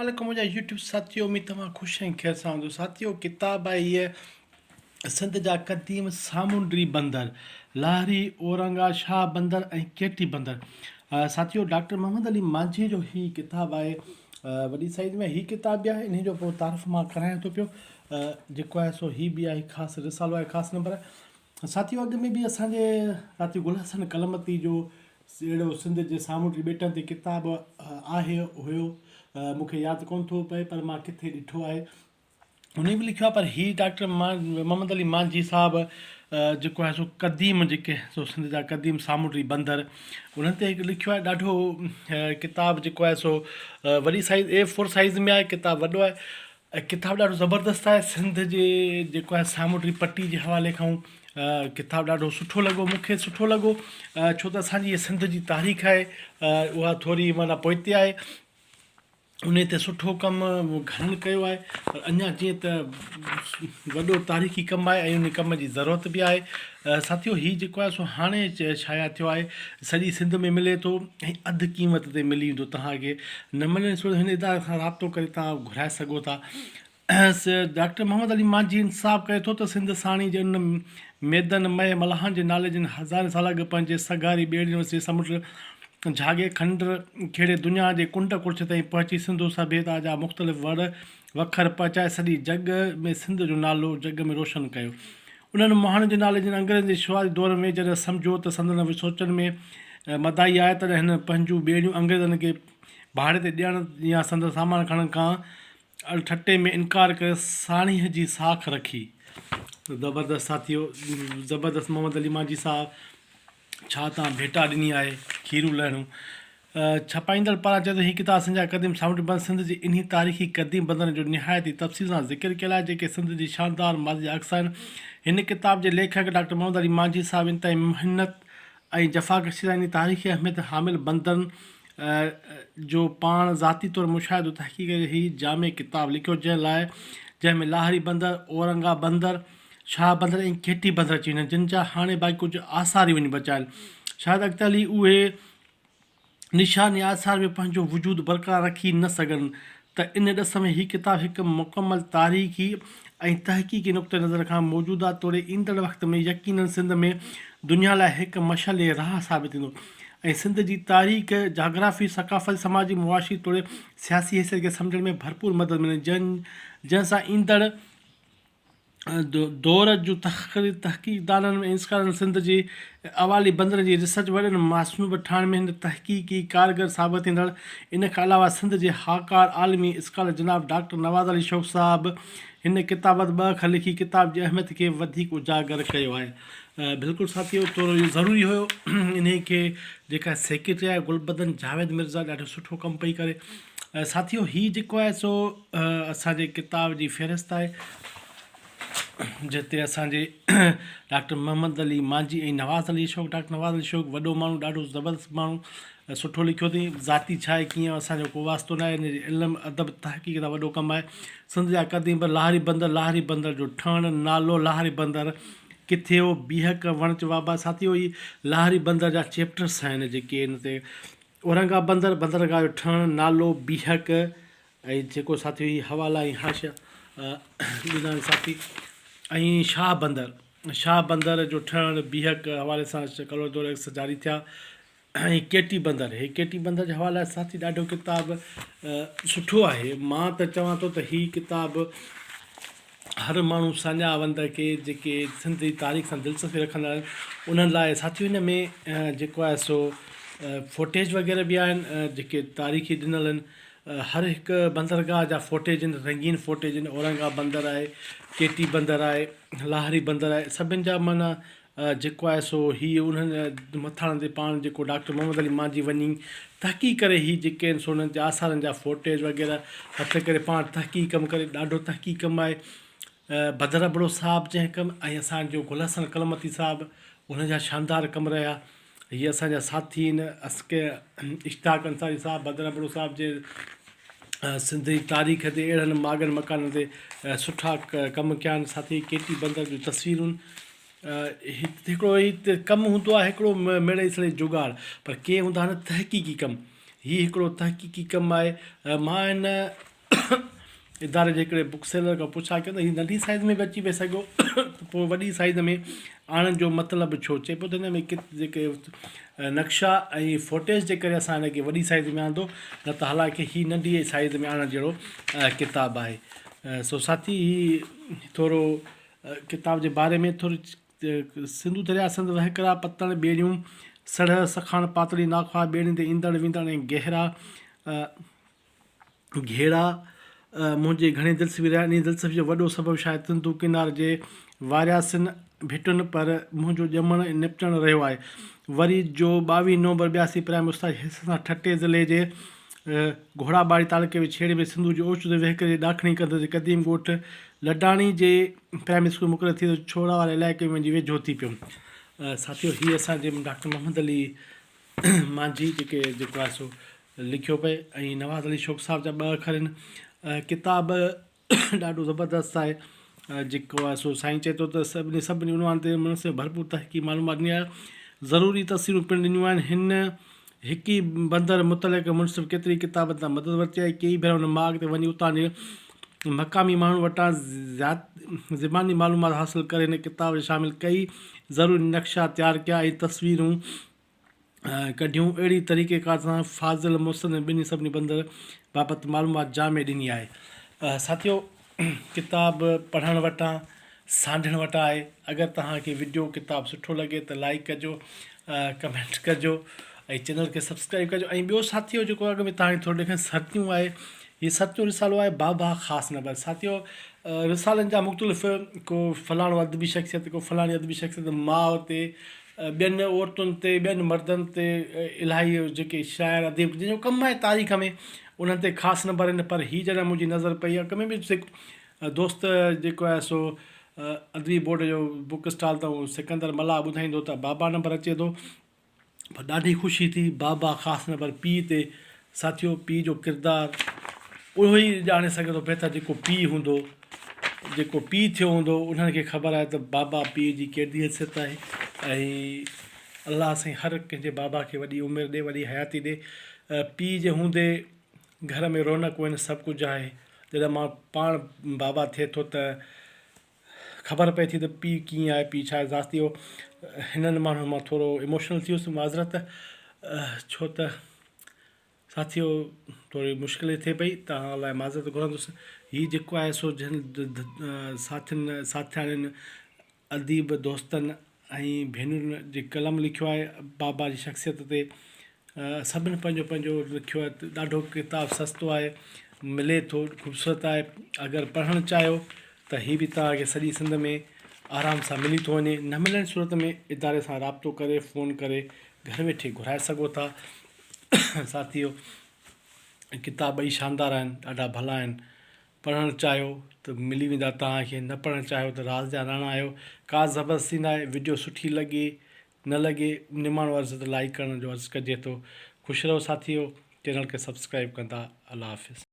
वालेकुम मुंहिंजा यूट्यूब साथियों में तव्हां ख़ुशि ऐं ख़ैर सां हूंदो साथियों। किताब आहे हीअ सिंध जा क़दीम सामूंडी बंदर लाहरी औरंगा शाह बंदर ऐं केटी बंदर। साथियों डॉक्टर मोहम्मद अली मांझी जो ही किताब आहे वॾी साइज़ में। ही किताब बि आहे, इन जो पोइ तारीफ़ मां करायां थो पियो। जेको आहे सो ही बि आहे, ख़ासि रिसालो आहे, ख़ासि नंबर आहे। साथियों अॻु में बि असांजे साथियों गुल हसन कलमती जो अहिड़ो सिंध जे सामूंडी ॿेटनि ते किताब आहे हुयो, मूंखे यादि कोन थो पए पर मां किथे ॾिठो आहे। उन बि लिखियो आहे, पर ही डॉक्टर मोहम्मद अली मांझी साहब जेको आहे सो क़दीम जेके सो सिंध जा क़दीम सामूंडी बंदर उन्हनि ते हिकु लिखियो आहे। ॾाढो किताब जेको आहे सो वॾी साइज़ A4 साइज़ में आहे, किताब वॾो आहे ऐं किताब ॾाढो ज़बरदस्तु आहे। सिंध जे जेको आहे सामूंडी पट्टी जे हवाले खां किताब ॾाढो सुठो लॻो, मूंखे सुठो लॻो, छो त असांजी इहा सिंध जी तारीख़ आहे उहा थोरी माना पोइते आहे। उन ते सुठो कमु घणनि कयो आहे, पर अञा जीअं त वॾो तारीख़ी कमु आहे ऐं उन कम जी ज़रूरत बि आहे। साथियों ही जेको आहे सो हाणे शाया थियो आहे, सॼी सिंध में मिले थो ऐं अधु क़ीमत ते मिली वेंदो तव्हांखे। न मिलण सो हिन इदारे सां राब्तो करे तव्हां घुराए सघो था। डॉक्टर मोहम्मद अली मांझी इंसाफ़ करे थो त सिंध साणी जे उन मैदन मए मल्हान जे नाले जिन हज़ारे साल अॻु पंहिंजे सगारी ॿेड़ियुनि से समुंड झागे खंड खेड़े दुनिया जे कुंड कुर्छ ताईं पहुची सिंधु सभ्यता जा मुख़्तलिफ़ वड़ वखर पहुचाए सॼी जग में सिंध जो नालो जग में रोशन कयो। उन्हनि मोहान जे नाले जिन अंग्रेज़ जे शुरूआती दौर में जॾहिं सम्झो त संदन सोचनि में मदाई आहे, तॾहिं हिन पंहिंजूं ॿेड़ियूं अंग्रेज़नि खे भाड़े ते ॾियण या संदन सामान खणण खां ठटे में इनकार करे साणीअ जी साख रखी। ज़बरदस्त साथियों, ज़बरदस्त मोहम्मद अली मांझी साहब, छा तव्हां भेटा ॾिनी आहे खीरू लहणूं। छपाईंदड़ पारां चए त हीअ किताब असांजा क़दीम सामूंडी बंदर सिंध जी इन्ही तारीख़ी क़दीम बंदरनि जो निहायती तफ़सील सां ज़िक्र कयल आहे, जेके सिंध जी शानदार माज़ी जा अक्स आहिनि। हिन किताब जे लेखक डॉक्टर मोहम्मद अली मांझी साहब इंतहाई महिनत ऐं जफ़ाकशी सां इन तारीख़ी अहमियत हामिल बंदरनि जो पाण ज़ाती तौरु मुशाहिदो तहक़ीक़ ही जामे किताब लिखियो, जंहिंमें लाहरी बंदर, औरंगा बंदर, शाह बंदर ऐं केटी बंदर अची वञनि, जिन जा हाणे भाई कुझु आसार ई वञी बचिया आहिनि। शायदि अॻिते उहे निशान या आसार में पंहिंजो वजूदु बरक़रार रखी न सघनि, त इन ॾिस में हीअ किताब हिकु मुकमल तारीख़ी ऐं तहक़ीक़ी नुक़्ते नज़र खां मौजूदा तौरु ईंदड़ वक़्त में यकीनन सिंध में दुनिया लाइ हिकु मशल राह साबित थींदो ऐं सिंध जी तारीख़, जाग्राफ़ी, सक़ाफ़त, समाजी, मुआशी तौरु सियासी हैसियत खे सम्झण में भरपूर मदद मिले, जंहिंसां ईंदड़ दौर जूं तहक़ीक़दाननि ऐं इंस्कारनि सिंध जी अवाली बंदरनि जी रिसर्च वॾनि मासूब ठाहिण में हिन तहक़ीक़ी कारगर साबित थींदड़। इन खां अलावा सिंध जे हाकार आलमी स्कॉलर जनाब डॉक्टर नवाज़ अली शौक़ साहब हिन किताबत ॿ अखर लिखी किताब जी अहमियत खे वधीक उजागर कयो आहे। बिल्कुलु साथियों, थोरो इहो ज़रूरी हुयो। इन खे जेका सेक्रेटरी आहे गुलबदन जावेद मिर्ज़ा ॾाढो सुठो कमु पई करे। साथियों हीअ जेको आहे सो असांजे किताब जी फ़हिरिस्त आहे, जिते असांजे डॉक्टर मोहम्मद अली मांझी ऐं नवाज़ अली शौक़, डॉक्टर नवाज़ अली शौक़ वॾो माण्हू, ॾाढो ज़बरदस्त माण्हू, सुठो लिखियो अथई। ज़ाती छा आहे कीअं असांजो को वास्तो न आहे, हिन इल्मु अदब तहक़ीक़ जा वॾो कमु आहे। सिंध जा क़दीम पर लाहरी बंदर जो ठहणु, नालो लाहरी बंदर किथे हो, बीहक वणच वाबा। साथियों ही लाहरी बंदर जा चैप्टर्स आहिनि जेके हिन ते। औरंगा बंदरगाह जो ठहणु, नालो, बीहक ऐं जेको साथियों ही हवाला ऐं हाशिया ॾींदा आहिनि साथी। ऐं शाह बंदर जो ठहणु, बीहक हवाले सां कलो दौर जारी थिया। ऐं केटी बंदर जे हवाले सां साथी ॾाढो किताब सुठो आहे। मां त चवां थो त हीअ किताब हर माण्हू सान्यावंद खे जेके सिंध जी तारीख़ सां दिलचस्पी रखंदा आहिनि उन्हनि लाइ। साथियों हिन में जेको आहे सो फोटेज वग़ैरह बि आहिनि जेके तारीख़ी ॾिनल आहिनि। हर हिकु बंदरगाह जा फोटेज आहिनि, रंगीन फोटेज आहिनि। औरंगा बंदर आहे, केटी बंदर आहे, लाहरी बंदर आहे, सभिनि जा माना जेको आहे सो हीअ उन्हनि मथाणनि ते पाण जेको डॉक्टर मोहम्मद अली मांझी वञी तहक़ीक़ करे हीअ जेके आहिनि सो उन्हनि जे आसारनि जा फोटेज वग़ैरह हथ करे पाण तहक़ीक़ कमु करे, ॾाढो तहक़ीक़ कमु आहे। बदर अबड़ो साहब जंहिं कमु ऐं असांजो गुल हसन कलमती साहब उनजा शानदार कमु रहिया। हीअ असांजा साथी आहिनि इश्तियाक अंसारी साहब, बदर अबड़ो साहब जे सिंध जी तारीख़ ते अहिड़नि माॻनि मकाननि ते सुठा कमु कया आहिनि। साथी केटी बंदर जूं तस्वीरूं, हिकिड़ो हिते कमु हूंदो आहे, हिकिड़ो मिड़ई सड़े जुगाड़, पर के हूंदा आहिनि तहक़ीक़ी कमु। हीअ हिकिड़ो तहक़ीक़ी कमु आहे। मां हिन इदारे जे हिकिड़े बुक सेलर खां पुछा कयो त हीअ नंढी साइज़ में बि अची पिए सघो त पोइ वॾी साइज़ में आणण जो मतिलबु छो? चए पियो त हिन में जेके नक्शा ऐं फोटेज जे करे असां हिनखे वॾी साइज़ में आंदो, न त हालांकि हीअ नंढी साइज़ में आणण जहिड़ो किताबु आहे। सो साथी ही थोरो किताब जे बारे में थोरी सिंधु दरिया संद वहकरा पतण ॿेड़ियूं सड़ सखाण पातड़ी नाखवा ॿेड़ियुनि ते ईंदड़ वेंदड़ ऐं गहरा घेड़ा मुंहिंजे घणे दिलचस्पी रहिया। इन दिलचस्पी जो वॾो सबबु शायदि सिंधु किनार जे वारियासिन भिटुनि पर मुंहिंजो ॼमणु ऐं निपटणु रहियो आहे। वरी जो 22 नवंबर 82 प्राइम उस्ताद हिस्से सां ठटे ज़िले जे घोड़ाबाड़ी तालुके में छेड़े में सिंधु जो ओचितो वहिकरे ॾाखणी कंदड़ क़दीम ॻोठ लडाणी जे प्राइमरी स्कूल मुक़ररु थी छोड़ा वारे इलाइक़े में वञी वेझो थी पियो। साथियो हीअ असांजे डॉक्टर मोहम्मद अली मांझी जेको आहे सो लिखियो पए ऐं नवाज़ अली शौक़ साहब जा 2 अखर आहिनि। किताबु ॾाढो ज़बरदस्तु आहे। जेको आहे सो साईं चए थो त सभिनी उनवान ते मुनसिब भरपूर तहक़ीक़ी मालूमात ॾिनी आहे, ज़रूरी तस्वीरूं पिणु ॾिनियूं आहिनि। हिन हिकु ई बंदर मुतलिक़ मुनसिब केतिरी किताबनि तां मदद वरिती आहे। कई भेरा हुन माग ते वञी उतां जे मक़ामी माण्हू वटां ज़बानी मालूमात हासिलु करे हिन किताब में शामिलु कई ज़रूरी नक्शा तयारु कया ऐं तस्वीरूं कढियूं। अहिड़ी तरीक़ेकार सां फाज़िल मुहसिन ॿिन्ही सभिनी बंदर बाबति मालूमात जामे ॾिनी आहे। साथियो किताब पढ़णु वटां सांढणु वटां आहे। अगरि तव्हांखे वीडियो किताबु सुठो लॻे त लाइक कजो, कमेंट कजो ऐं चैनल खे सब्सक्राइब कजो। ऐं ॿियो साथियो जेको अॻ में तव्हांखे थोरो ॾेखारियां सतियूं आहे, हीअ सचो रिसालो आहे बाबा ख़ासि नंबर। साथियो रिसालनि जा मुख़्तलिफ़ को फलाणो अदबी शख़्सियत, को फलाणी अदबी शख़्सियत माउ ते, ॿियनि औरतुनि ते, ॿियनि मर्दनि ते, इलाही जेके शाइर अदीब जंहिंजो कमु आहे तारीख़ में उन्हनि ते ख़ासि नंबर आहिनि। पर हीअ जॾहिं मुंहिंजी नज़र पई आहे कंहिं बि दोस्त जेको आहे सो अदबी बोर्ड जो बुक स्टॉल अथऊं सिकंदर मल्हा ॿुधाईंदो त बाबा नंबर अचे थो, पर ॾाढी ख़ुशी थी। बाबा ख़ासि नंबर पीउ ते। साथियो पीउ जो किरदारु उहो ई ॼाणे सघे थो बहितर जेको पीउ हूंदो, जेको पीउ थियो हूंदो उन्हनि खे ख़बर आहे त बाबा पीउ जी केॾी हैसियत आहे। ऐं अलाह साईं हर कंहिंजे बाबा खे वॾी उमिरि ॾे, वॾी हयाती ॾे। पीउ जे हूंदे घर में रौनक़ूं आहिनि, सभु कुझु आहे। जॾहिं मां पाण बाबा थिए थो त ख़बर पए थी त पीउ कीअं आहे, पीउ छा आहे। ज़ातियो हिननि माण्हुनि मां थोरो इमोशनल थी वियुसि माज़रत, छो त साथियो थोरी मुश्किल थिए पई, तव्हां लाइ माज़रत घुरंदुसि। हीअ जेको आहे सो जिन साथियाणियुनि अदीब दोस्तनि ऐं भेनरुनि जे कलम लिखियो आहे बाबा जी शख़्सियत ते। सभिनि पंहिंजो पंहिंजो लिखियो आहे। ॾाढो किताबु सस्तो आहे, मिले थो, ख़ूबसूरत आहे। अगरि पढ़णु चाहियो त हीअ बि तव्हांखे सॼी सिंध में आराम सां मिली थो वञे। न मिलण जी सूरत में इदारे सां राब्तो करे फ़ोन करे घर वेठे घुराए सघो था। साथियो किताब ॿई शानदार आहिनि, ॾाढा भला आहिनि। पढ़णु चाहियो त मिली वेंदा तव्हांखे, न पढ़णु चाहियो त राज़ जा राणा आहियो। का ज़बरदस्ती न आहे। वीडियो सुठी लॻे न लॻे निमाणो अर्ज़ु त लाइक करण जो अर्ज़ु कजे थो। ख़ुशि रहो साथियो, चैनल खे सब्सक्राइब कंदा। अल्लाह हाफ़िज़।